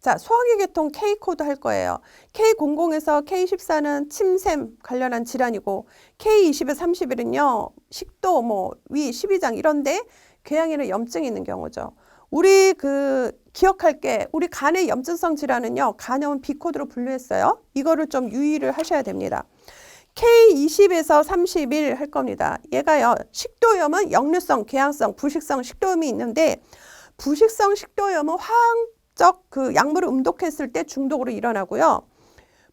자, 소화기 계통 K코드 할 거예요. K00에서 K14는 침샘 관련한 질환이고 K20에서 31은요. 식도, 위, 12장 이런데 궤양에는 염증이 있는 경우죠. 우리 기억할 게 우리 간의 염증성 질환은요. 간염은 B코드로 분류했어요. 이거를 좀 유의를 하셔야 됩니다. K20에서 31 할 겁니다. 얘가요. 식도염은 역류성, 궤양성, 부식성 식도염이 있는데 부식성 식도염은 화학적 약물을 음독했을 때 중독으로 일어나고요.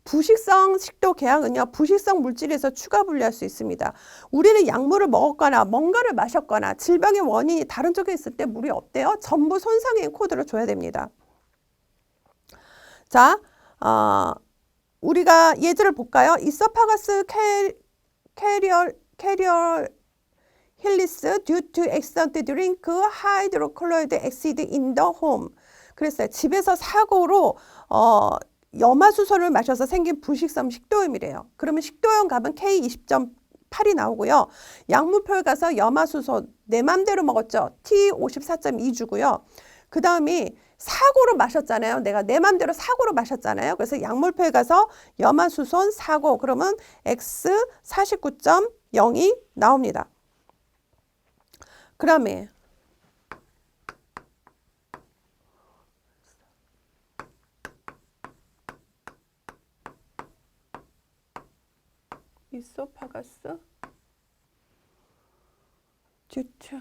부식성 식도 궤양은요. 부식성 물질에서 추가 분류할 수 있습니다. 우리는 약물을 먹었거나 뭔가를 마셨거나 질병의 원인이 다른 쪽에 있을 때 물이 없대요. 전부 손상의 코드를 줘야 됩니다. 자, 우리가 예제를 볼까요? 이소파거스 캐리어 힐리스 due to accident drink hydrochloric acid in the home. 그랬어요. 집에서 사고로 염화수소를 마셔서 생긴 부식성 식도염이래요. 그러면 식도염 값은 K20.8이 나오고요. 약물표에 가서 염화수소 내 맘대로 먹었죠. T54.2 주고요. 그 다음이 사고로 마셨잖아요. 내가 내 맘대로 사고로 마셨잖아요. 그래서 약물표에 가서 염화수소 사고 그러면 X 49.0이 나옵니다. 그 다음에 이소파거스 듀트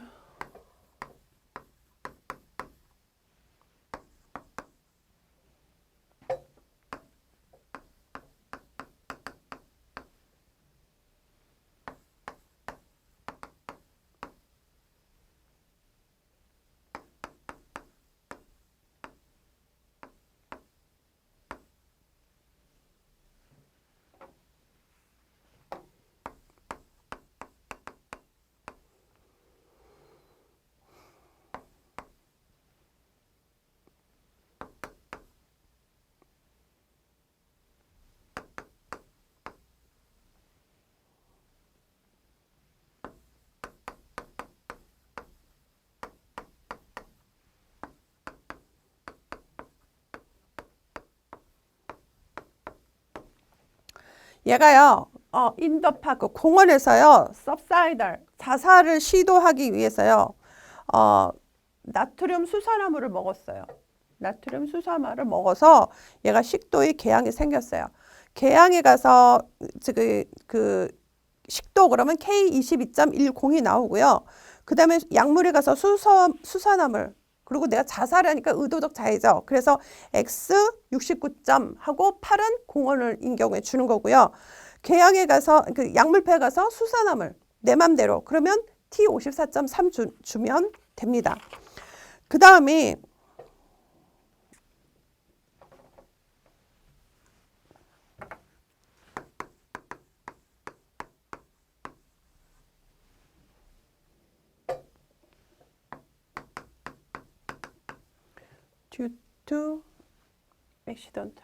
얘가요. 인더파크 공원에서요. subsidal 자살을 시도하기 위해서요. 나트륨 수산화물을 먹었어요. 나트륨 수산화물을 먹어서 얘가 식도에 궤양이 생겼어요. 궤양에 가서 식도 그러면 K22.10이 나오고요. 그 다음에 약물에 가서 수산화물 그리고 내가 자살하니까 의도적 자해죠. 그래서 X 69점 하고 8은 공원인 경우에 주는 거고요. 궤양에 가서 약물표에 가서 수산화물 내 맘대로 그러면 T 54.3 주면 됩니다. 그 다음에 due to accident.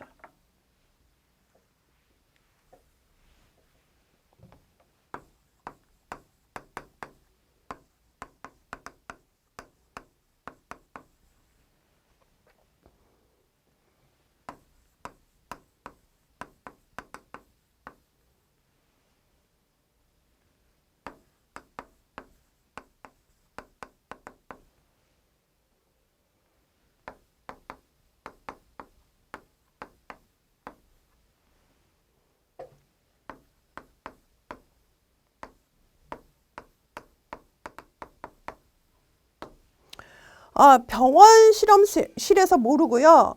병원 실험실에서 모르고요.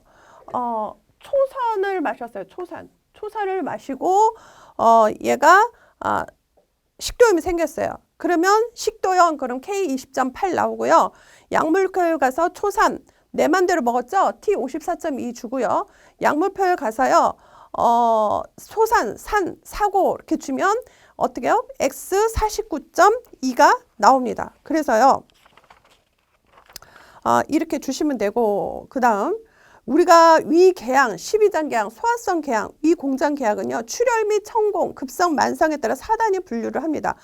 초산을 마셨어요. 초산을 마시고 얘가 식도염이 생겼어요. 그러면 식도염 그럼 K20.8 나오고요. 약물표에 가서 초산 내 맘대로 먹었죠. T54.2 주고요. 약물표에 가서요. 소산, 산, 사고 이렇게 주면 어떻게요? X 49.2가 나옵니다. 그래서요. 이렇게 주시면 되고 그 다음 우리가 위궤양, 12장 궤양, 소화성 궤양, 위공장 궤양은요. 출혈 및 천공, 급성, 만성에 따라 4단위 분류를 합니다.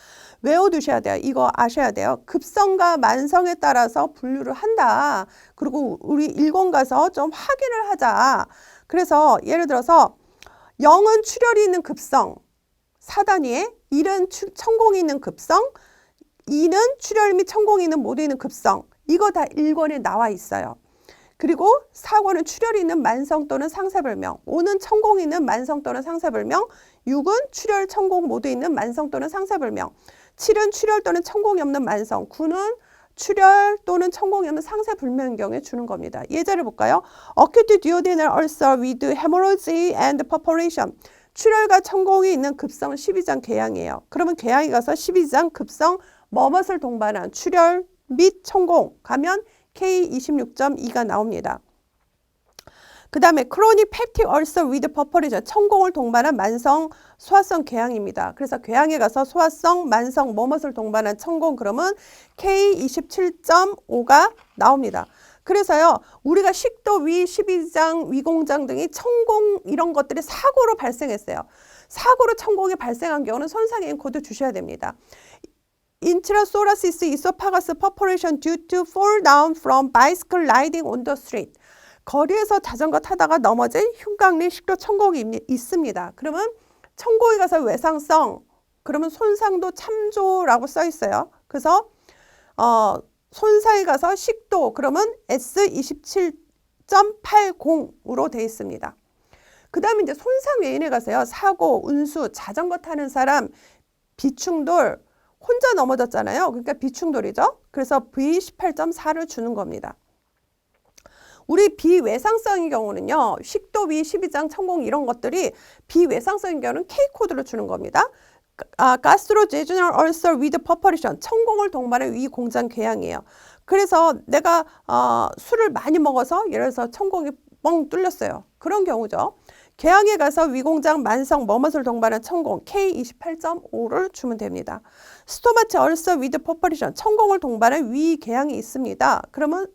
외워두셔야 돼요. 이거 아셔야 돼요. 급성과 만성에 따라서 분류를 한다. 그리고 우리 일권 가서 좀 확인을 하자. 그래서 예를 들어서 0은 출혈이 있는 급성 4단위에 1은 천공이 있는 급성 2는 출혈 및 천공이 있는 모두 있는 급성 이거 다 1권에 나와 있어요. 그리고 4권은 출혈이 있는 만성 또는 상세불명 5는 천공이 있는 만성 또는 상세불명 6은 출혈, 천공 모두 있는 만성 또는 상세불명 7은 출혈 또는 천공이 없는 만성 9는 출혈 또는 천공이 없는 상세불명인 경우에 주는 겁니다. 예제를 볼까요? Acute duodenal ulcer with hemorrhage and perforation 출혈과 천공이 있는 급성 12장 궤양이에요. 그러면 궤양에 가서 12장 급성 뭐뭇을 동반한 출혈 및 천공 가면 K26.2가 나옵니다. 그 다음에 크로닉 펩틱 얼서 위드 퍼퍼리션 천공을 동반한 만성 소화성 궤양입니다. 그래서 궤양에 가서 소화성 만성 뭐뭇을 동반한 천공 그러면 K27.5가 나옵니다. 그래서요 우리가 식도, 위, 12장, 위공장 등이 천공 이런 것들이 사고로 발생했어요. 사고로 천공이 발생한 경우는 손상해인 코드 주셔야 됩니다. Intrathoracic esophagus perforation due to fall down from bicycle riding on the street. 거리에서 자전거 타다가 넘어진 흉곽 식도 천공이 있습니다. 그러면 천공이 가서 외상성, 그러면 손상도 참조라고 써 있어요. 그래서 손상이 가서 식도, 그러면 S27.80으로 되어 있습니다. 그 다음에 이제 손상 외인에 가서요. 사고, 운수, 자전거 타는 사람, 비충돌, 혼자 넘어졌잖아요. 그러니까 비충돌이죠. 그래서 V18.4를 주는 겁니다. 우리 비외상성의 경우는요. 식도, 위, 12장, 천공 이런 것들이 비외상성의 경우는 K코드를 주는 겁니다. Gastrojejural ulcer with perforation 천공을 동반한 위 공장 궤양이에요. 그래서 내가 술을 많이 먹어서 예를 들어서 천공이 뻥 뚫렸어요. 그런 경우죠. 궤양에 가서 위공장 만성 뭐뭇을 동반한 천공 K28.5를 주면 됩니다. 스토마치 얼서 위드 퍼퍼리션 천공을 동반한 위 궤양이 있습니다. 그러면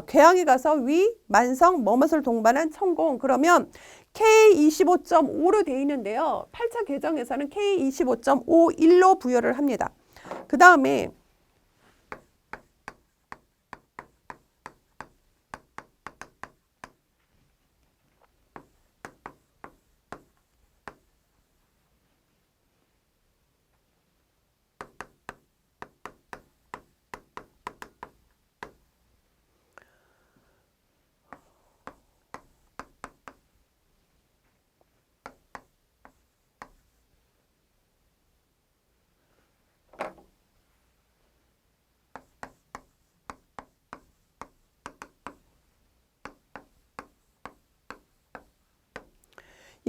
궤양에 가서 위 만성 뭐뭇을 동반한 천공 그러면 K25.5로 되어 있는데요. 8차 개정에서는 K25.51로 부여를 합니다. 그 다음에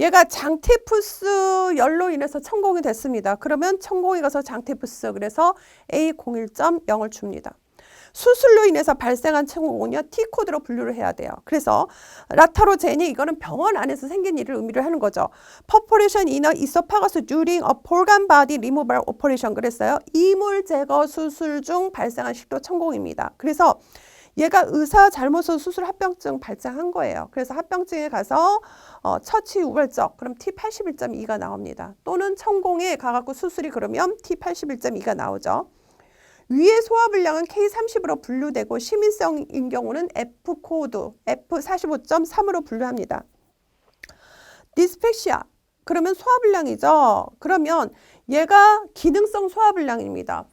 얘가 장티푸스 열로 인해서 천공이 됐습니다. 그러면 천공이 가서 장티푸스 그래서 A01.0을 줍니다. 수술로 인해서 발생한 천공은요 T코드로 분류를 해야 돼요. 그래서 라타로제니 이거는 병원 안에서 생긴 일을 의미를 하는 거죠. Perforation in the esophagus during a organ body removal operation 그랬어요. 이물 제거 수술 중 발생한 식도 천공입니다. 그래서 얘가 의사 잘못으로 수술 합병증 발생한 거예요. 그래서 합병증에 가서 처치 우발적 그럼 T81.2가 나옵니다. 또는 천공에 가갖고 수술이 그러면 T81.2가 나오죠. 위의 소화불량은 K30으로 분류되고 시민성인 경우는 F코드 F45.3으로 분류합니다. 디스펙시아 그러면 소화불량이죠. 그러면 얘가 기능성 소화불량입니다.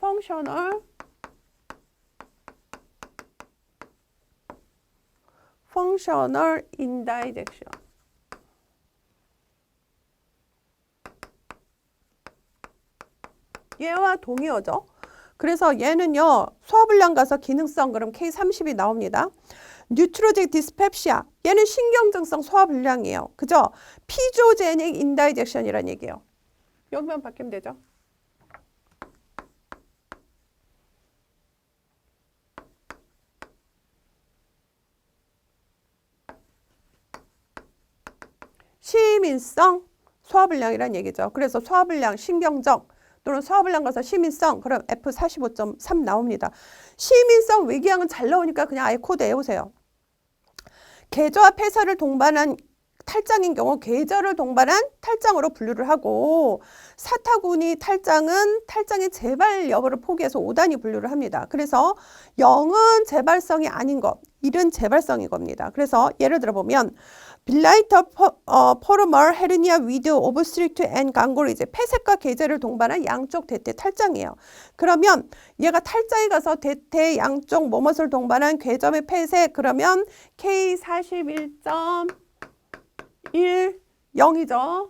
functional indigestion. 얘와 동의어죠. 그래서 얘는요. 소화불량 가서 기능성 그럼 K30이 나옵니다. 뉴트로직 디스펩시아 얘는 신경증성 소화불량이에요. 그죠? 피조제닉 인다이젝션이라는 얘기예요. 여기만 바뀌면 되죠. 시민성 소화불량이라는 얘기죠. 그래서 소화불량, 신경적 또는 소화불량 가서 시민성 그럼 F45.3 나옵니다. 시민성 외기양은 잘 나오니까 그냥 아예 코드 외우세요. 개조와 폐사를 동반한 탈장인 경우 계절을 동반한 탈장으로 분류를 하고 사타구니 탈장은 탈장의 재발 여부를 포기해서 5단위 분류를 합니다. 그래서 0은 재발성이 아닌 것, 1은 재발성인 겁니다. 그래서 예를 들어 보면 빌라이터 포르멀 헤르니아 위드 오브스트릭트 앤 강골이제 폐색과 계절을 동반한 양쪽 대퇴 탈장이에요. 그러면 얘가 탈장에 가서 대퇴 양쪽 뭐뭇을 동반한 궤점의 폐색 그러면 K41.10이죠.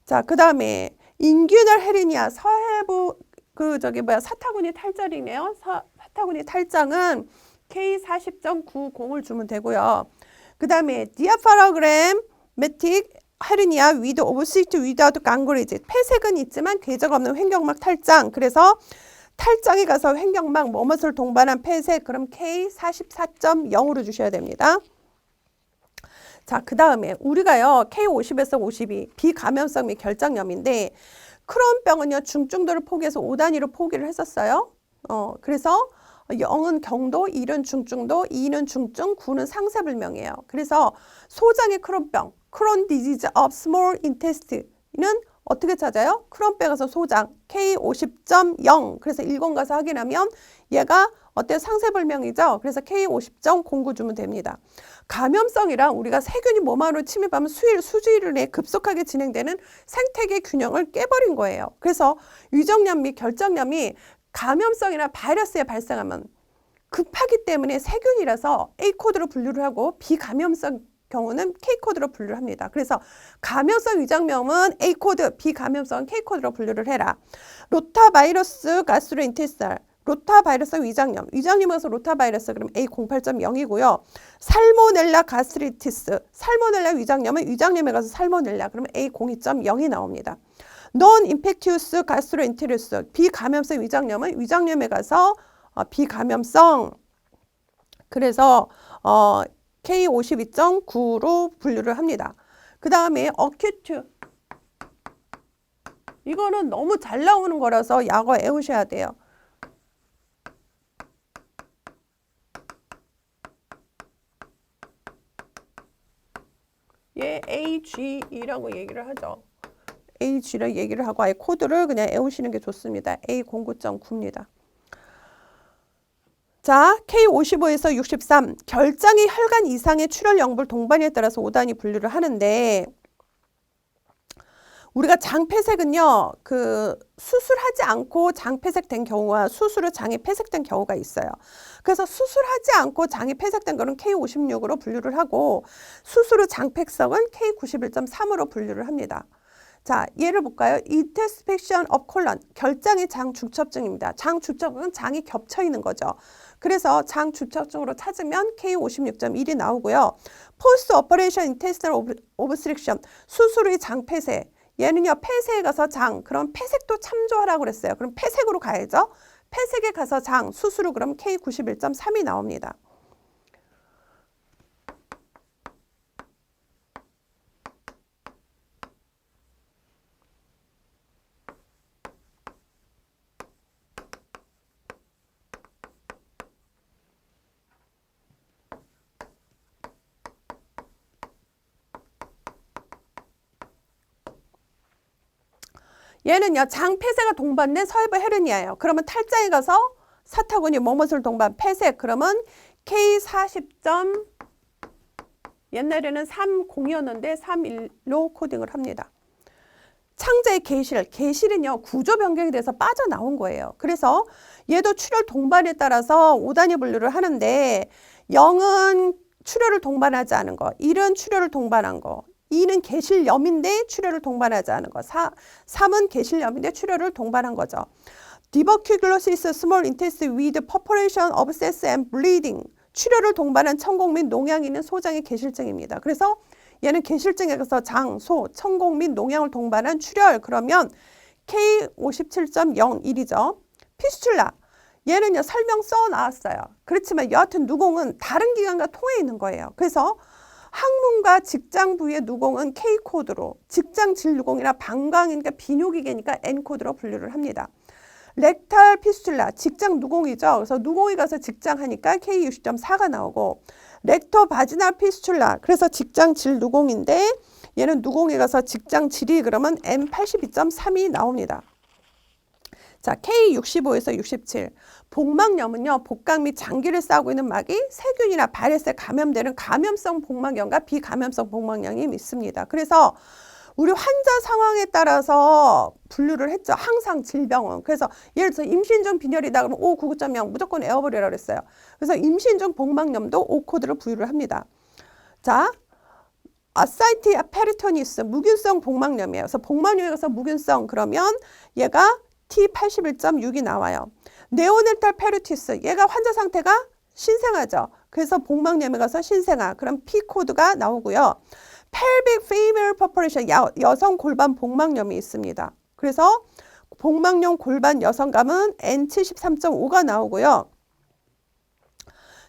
자, 그 다음에 인규널 헤르니아 서해부 사타구니 탈장이네요. 사타구니 탈장은 K40.90을 주면 되고요. 그 다음에 디아파라그램 매틱 헤르니아 위드 오브스트릭트 위드아웃 강골이지 폐색은 있지만 궤적 없는 횡격막 탈장. 그래서 탈장에 가서 횡격막 뭐뭇을 동반한 폐색 그럼 K44.0으로 주셔야 됩니다. 자, 그 다음에 우리가요 K50에서 52 비감염성 및 결장염인데 크론병은요 중증도를 포기해서 5단위로 포기를 했었어요. 그래서 0은 경도, 1은 중증도, 2는 중증, 9는 상세불명이에요. 그래서 소장의 크론병, 크론 디지즈 of small intestine은 어떻게 찾아요? 크론병 가서 소장, K50.0. 그래서 10 가서 확인하면 얘가 어때요? 상세불명이죠? 그래서 K50.09 주면 됩니다. 감염성이랑 우리가 세균이 몸 안으로 침입하면 수주일 내에 급속하게 진행되는 생태계 균형을 깨버린 거예요. 그래서 위정염 및 결장염이 감염성이나 바이러스에 발생하면 급하기 때문에 세균이라서 A코드로 분류를 하고 비감염성 경우는 K코드로 분류를 합니다. 그래서 감염성 위장염은 A코드, 비감염성은 K코드로 분류를 해라. 로타바이러스 가스트로인테스탈, 로타바이러스 위장염, 위장염에서 로타바이러스 그럼 A08.0이고요. 살모넬라 가스트리티스, 살모넬라 위장염은 위장염에 가서 살모넬라 그러면 A02.0이 나옵니다. 논 인펙티우스 가스트로엔테리스 비감염성 위장염은 위장염에 가서 비감염성 그래서 K52.9로 분류를 합니다. 그 다음에 어큐트 이거는 너무 잘 나오는 거라서 약어 외우셔야 돼요. 얘 AGE라고 얘기를 하죠. A를 얘기를 하고 아예 코드를 그냥 외우시는 게 좋습니다. A09.9입니다. 자, K55에서 63 결장이 혈관 이상의 출혈 영불 동반에 따라서 5단위 분류를 하는데 우리가 장폐색은요 수술하지 않고 장폐색된 경우와 수술 후 장이 폐색된 경우가 있어요. 그래서 수술하지 않고 장이 폐색된 거는 K56으로 분류를 하고 수술 후 장폐색은 K91.3으로 분류를 합니다. 자, 예를 볼까요? Interspection of colon, 결장의 장 축첩증입니다. 장 축첩증은 장이 겹쳐 있는 거죠. 그래서 장 축첩증으로 찾으면 K56.1이 나오고요. Post operation intestinal obstruction, 수술 후의 장 폐쇄. 얘는요, 폐쇄에 가서 장, 그럼 폐색도 참조하라고 그랬어요. 그럼 폐색으로 가야죠. 폐색에 가서 장, 수술 후 그럼 K91.3이 나옵니다. 얘는요 장 폐쇄가 동반된 서해부 헤르니아예요. 그러면 탈장에 가서 사타구니 뭐뭇을 동반 폐쇄 그러면 K40. 옛날에는 30이었는데 31로 코딩을 합니다. 창자의 계실은요 구조 변경이 돼서 빠져나온 거예요. 그래서 얘도 출혈 동반에 따라서 5단위 분류를 하는데 0은 출혈을 동반하지 않은 거, 1은 출혈을 동반한 거, 2는 계실염인데 출혈을 동반하지 않은 거, 3은 계실염인데 출혈을 동반한 거죠. Tuberculosis small intestine with perforation, abscess and bleeding. 출혈을 동반한 천공 및 농양이 있는 소장의 계실증입니다. 그래서 얘는 계실증에서 장, 소, 천공 및 농양을 동반한 출혈 그러면 K57.01이죠. 피스툴라. 얘는요 설명 써 나왔어요. 그렇지만 여하튼 누공은 다른 기관과 통해 있는 거예요. 그래서 항문과 직장 부위의 누공은 K코드로, 직장 질누공이나 방광이니까 비뇨기계니까 N코드로 분류를 합니다. 렉탈 피스툴라, 직장 누공이죠. 그래서 누공이 가서 직장 하니까 K60.4가 나오고 렉토 바지나 피스출라. 그래서 직장질 누공인데 얘는 누공에 가서 직장질이 그러면 M82.3이 나옵니다. 자, K65에서 67. 복막염은요, 복강 및 장기를 싸고 있는 막이 세균이나 바이러스에 감염되는 감염성 복막염과 비감염성 복막염이 있습니다. 그래서 우리 환자 상황에 따라서 분류를 했죠. 항상 질병은. 그래서 예를 들어서 임신 중 빈혈이다 그러면 O99.0 무조건 에어버리라고 그랬어요. 그래서 임신 중 복막염도 O 코드로 분류를 합니다. 자, 아사이티아 페리토니스 무균성 복막염이에요. 그래서 복막염에 가서 무균성 그러면 얘가 T81.6이 나와요. 네오네탈 페리티스 얘가 환자 상태가 신생아죠. 그래서 복막염에 가서 신생아 그럼 P 코드가 나오고요. pelvic female population 여성 골반 복막염이 있습니다. 그래서 복막염 골반 여성감은 N73.5가 나오고요.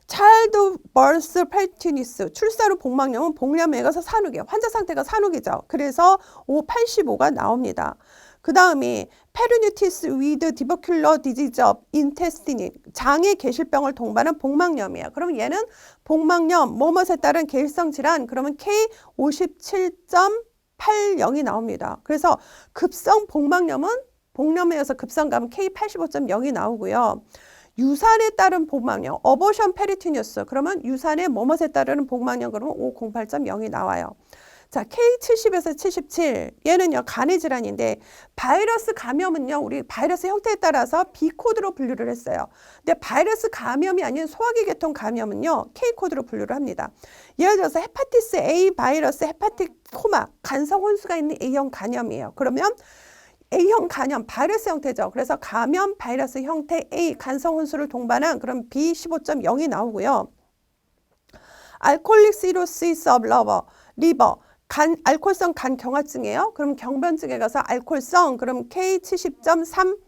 child birth peritoneus 출산 후 복막염은 복염에 가서 산후기 환자 상태가 산후기죠. 그래서 O85가 나옵니다. 그 다음이 페리니티스 위드 디버큘러 디지즈 업 인테스티닌 장의 계실병을 동반한 복막염이에요. 그러면 얘는 복막염 뭐뭐에 따른 계실성 질환 그러면 K57.80이 나옵니다. 그래서 급성 복막염은 복염에 의해서 급성감은 K85.0이 나오고요. 유산에 따른 복막염 어버션 페리티니어스 그러면 유산의 뭐뭐에 따르는 복막염 그러면 O08.0이 나와요. 자, K70에서 77 얘는요 간의 질환인데 바이러스 감염은요 우리 바이러스 형태에 따라서 B 코드로 분류를 했어요. 근데 바이러스 감염이 아닌 소화기 계통 감염은요 K 코드로 분류를 합니다. 예를 들어서 헤파티스 A 바이러스 헤파티코마 간성 혼수가 있는 A형 간염이에요. 그러면 A형 간염 바이러스 형태죠. 그래서 감염 바이러스 형태 A 간성 혼수를 동반한 그럼 B15.0이 나오고요. 알코올릭 시로시스 오브 리버 알코올성 간 경화증이에요. 그럼 경변증에 가서 알코올성 그럼 K70.30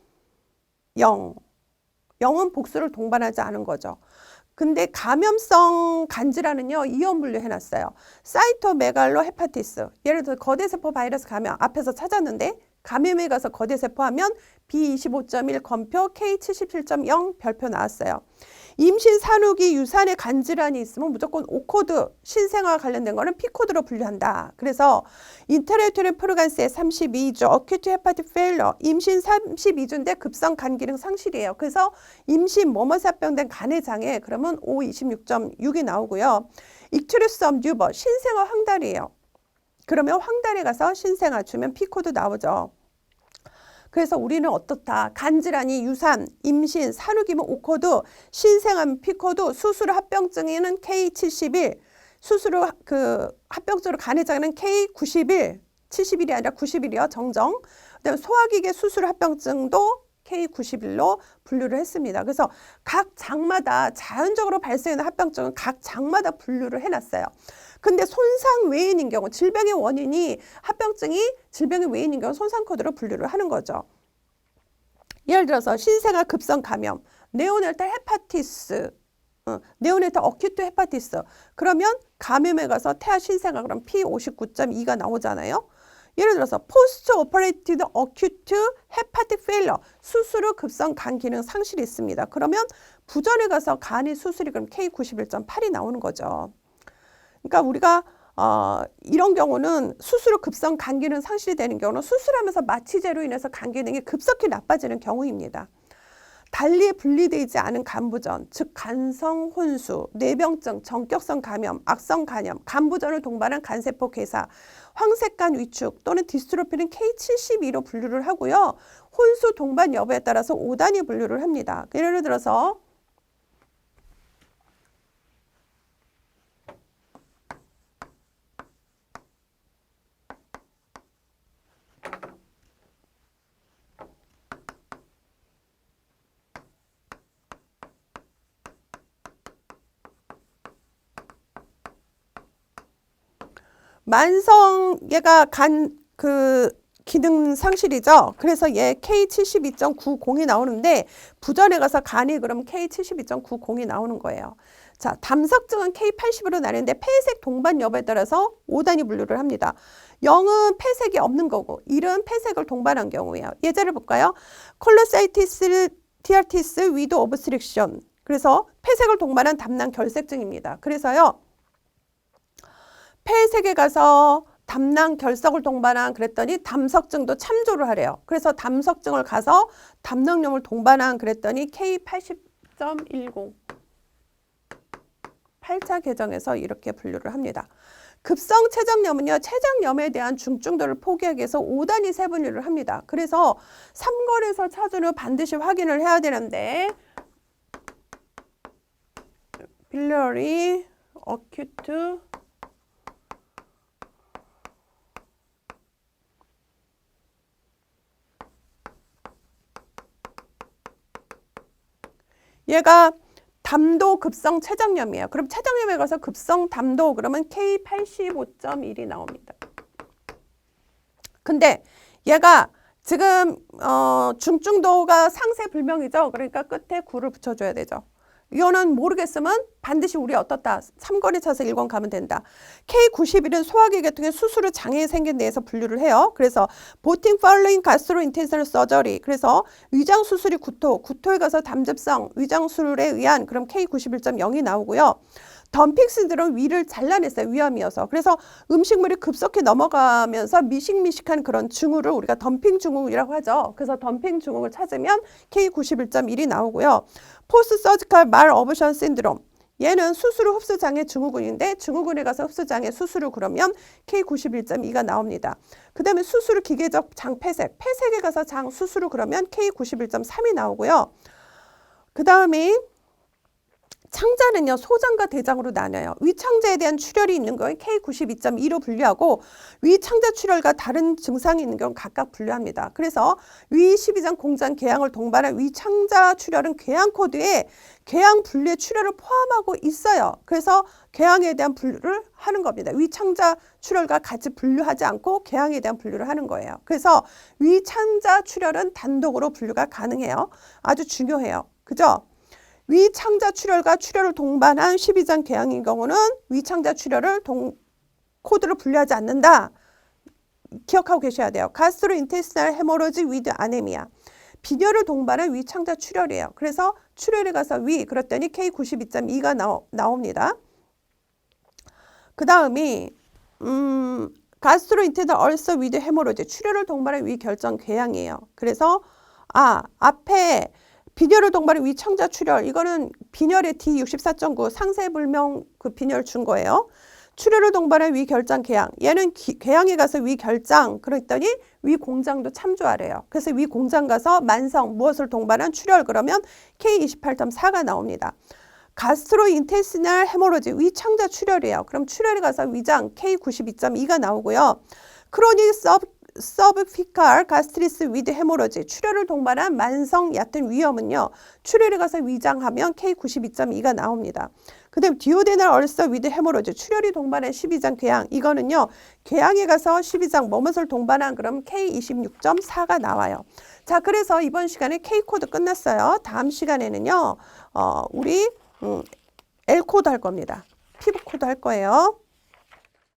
0은 복수를 동반하지 않은 거죠. 근데 감염성 간질환은요 이온 분류해놨어요. 사이토메갈로 헤파티스 예를 들어 거대세포 바이러스 감염 앞에서 찾았는데 감염에 가서 거대세포 하면 B25.1 검표 K77.0 별표 나왔어요. 임신, 산후기, 유산의 간질환이 있으면 무조건 O코드, 신생아와 관련된 거는 P코드로 분류한다. 그래서 인터레이토리 프루간스의 32주, 어큐트 헤파틱 페일러, 임신 32주인데 급성 간 기능 상실이에요. 그래서 임신 뭐뭐사병된 간의 장애 그러면 O26.6이 나오고요. 익투리스 엄 뉴버, 신생아 황달이에요. 그러면 황달에 가서 신생아 주면 P코드 나오죠. 그래서 우리는 어떻다. 간질환이 유산, 임신, 산후기면 O코드, 신생아면 P코드, 수술 합병증에는 K71, 수술 후 합병증으로 간의 장애는 K91, 71이 아니라 91이요. 정정. 그다음에 소화기계 수술 합병증도 K91로 분류를 했습니다. 그래서 각 장마다 자연적으로 발생하는 합병증은 각 장마다 분류를 해놨어요. 근데 손상 외인인 경우 질병의 원인이 합병증이 질병의 외인인 경우 손상 코드로 분류를 하는 거죠. 예를 들어서 신생아 급성 감염, 네오네탈 헤파티스, 네오네탈 어큐트 헤파티스 그러면 감염에 가서 태아 신생아 그럼 P59.2가 나오잖아요. 예를 들어서 포스트 오퍼레이티드 어큐트 헤파틱 페일러 수술 후 급성 간 기능 상실이 있습니다. 그러면 부전에 가서 간이 수술이 그럼 K91.8이 나오는 거죠. 그러니까 우리가 이런 경우는 수술 후 급성 간 기능 상실이 되는 경우는 수술하면서 마취제로 인해서 간 기능이 급속히 나빠지는 경우입니다. 달리 분리되지 않은 간부전, 즉 간성 혼수, 뇌병증, 전격성 감염, 악성 간염, 간부전을 동반한 간세포 괴사, 황색간 위축 또는 디스트로피는 K72로 분류를 하고요. 혼수 동반 여부에 따라서 5단위 분류를 합니다. 예를 들어서 만성 얘가 간 기능 상실이죠. 그래서 얘 K72.90이 나오는데 부전에 가서 간이 그럼 K72.90이 나오는 거예요. 자, 담석증은 K80으로 나뉘는데 폐색 동반 여부에 따라서 5단위 분류를 합니다. 0은 폐색이 없는 거고 1은 폐색을 동반한 경우예요. 예제를 볼까요? 콜로사이티스 티아티스 위드 오브스트릭션 그래서 폐색을 동반한 담낭 결색증입니다. 그래서요. 폐색에 가서 담낭 결석을 동반한 그랬더니 담석증도 참조를 하래요. 그래서 담석증을 가서 담낭염을 동반한 그랬더니 K80.10 8차 개정에서 이렇게 분류를 합니다. 급성 췌장염은요. 췌장염에 대한 중증도를 포기하기 위해서 5단위 세분류를 합니다. 그래서 3권에서 찾은 후 반드시 확인을 해야 되는데 빌리어리 어큐트 얘가 담도 급성 췌장염이에요. 그럼 췌장염에 가서 급성 담도 그러면 K85.1이 나옵니다. 근데 얘가 지금 중증도가 상세 불명이죠. 그러니까 끝에 9를 붙여줘야 되죠. 이거는 모르겠으면 반드시 우리 어떻다. 3권에 차서 1권 가면 된다. K91은 소화기 계통에 수술 후 장애에 생긴 데에서 분류를 해요. 그래서 보팅 팔로잉 가스트로인테스널 서저리. 그래서 위장 수술이 구토에 가서 담즙성 위장 수술에 의한 그럼 K91.0이 나오고요. 덤핑 신드롬 위를 잘라냈어요. 위암이어서. 그래서 음식물이 급속히 넘어가면서 미식미식한 그런 증후를 우리가 덤핑 증후이라고 하죠. 그래서 덤핑 증후를 찾으면 K91.1이 나오고요. 포스트 서지컬 말 어버션 신드롬. 얘는 수술 후 흡수장애 증후군인데 증후군에 가서 흡수장애 수술 후 그러면 K91.2가 나옵니다. 그 다음에 수술 후 기계적 장 폐색. 폐색에 가서 장 수술 후 그러면 K91.3이 나오고요. 그 다음에 창자는요. 소장과 대장으로 나뉘어요. 위창자에 대한 출혈이 있는 건 K92.2로 분류하고 위창자 출혈과 다른 증상이 있는 경우는 각각 분류합니다. 그래서 위 12장 공장 궤양을 동반한 위창자 출혈은 궤양 코드에 궤양 분류의 출혈을 포함하고 있어요. 그래서 궤양에 대한 분류를 하는 겁니다. 위창자 출혈과 같이 분류하지 않고 궤양에 대한 분류를 하는 거예요. 그래서 위창자 출혈은 단독으로 분류가 가능해요. 아주 중요해요. 그죠? 위창자 출혈과 출혈을 동반한 12장 궤양인 경우는 위창자 출혈을 코드로 분류하지 않는다. 기억하고 계셔야 돼요. 가스트로인테스탈 헤모로지 위드 아네미아. 빈혈을 동반한 위창자 출혈이에요. 그래서 출혈에 가서 위 그랬더니 K92.2가 나옵니다. 그 다음이 가스트로인테스탈 얼서 위드 헤모로지 출혈을 동반한 위결정 궤양이에요. 그래서 앞에 빈혈을 동반한 위창자 출혈 이거는 빈혈의 D64.9 상세불명 그 빈혈 준 거예요. 출혈을 동반한 위결장 궤양 얘는 궤양에 가서 위결장 그랬더니 위공장도 참조하래요. 그래서 위공장 가서 만성 무엇을 동반한 출혈 그러면 K28.4가 나옵니다. 가스트로인테스탈 헤모로지 위창자 출혈이에요. 그럼 출혈에 가서 위장 K92.2가 나오고요. 크로닉 서브피칼 가스트리스 위드 헤모로지 출혈을 동반한 만성 얕은 위염은요. 출혈에 가서 위장하면 K92.2가 나옵니다. 그 다음 디오데날 얼서 위드 헤모로지 출혈이 동반한 12장 궤양 이거는요. 궤양에 가서 12장 뭐뭇을 동반한 그럼 K26.4가 나와요. 자 그래서 이번 시간에 K코드 끝났어요. 다음 시간에는요. 우리 L코드 할 겁니다. 피부 코드 할 거예요.